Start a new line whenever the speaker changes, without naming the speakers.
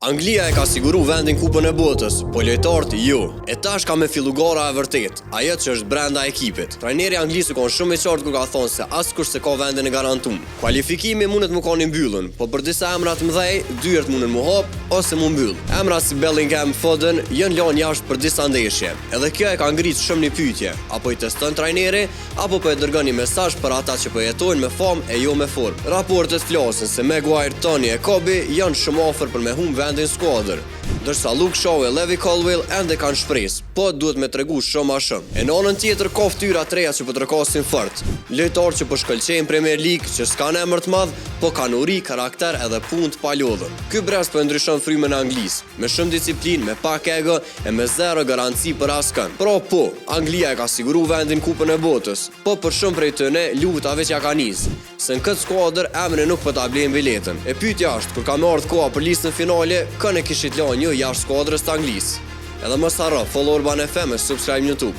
Anglia e ka siguru vendin kupën e botës, po lojtarët jo. E tash ka me fillu gara e vërtet, ajo që është brenda ekipit. Trajneri anglisë ka shumë i qartë kur ka thonë se askush se ka vendin e garantuar. Kualifikimi mundet më kanë mbyllën, po për disa emra të mëdhej, dyert munden më hap ose më mbyll. Emra si Bellingham, Foden janë lënë jashtë për disa ndeshje. Edhe kjo e ka ngritë shumë një pyetje, apo i teston trajneri, apo po e dërgon një mesazh për ata që po jetojnë me famë e jo me formë. Raportet flasin se Maguire, Tony e Kobe janë shumë afër për me humb vendin skuadër, ndërsa Luke Shaw e Levi Colwill ende kanë shpresë, po duhet me tregu shumë ma shumë. E në anën tjetër ka fytyra të reja që po trokasin fort. Lojtarë që po shkëlqejnë Premier League, që s'kan emër të madh, po kanë uri, karakter edhe punë të palodhur. Ky brez po ndryshon frymën e Anglisë, me shumë disiplinë, me pak ego e me zero garanci për askën. Po, Anglia e ka siguru vendin kupën e botës, po për shumë prej tyre lutave që ja ka nis. Se në këtë skuadër emri nuk po ta blejnë biletën. E pyetja është, kur ka me ardhur koha për listën finale, kënë e kishit lënë një jashtë skuadrës të Anglisë. Edhe mos harro, follow Urban FM e subscribe në YouTube.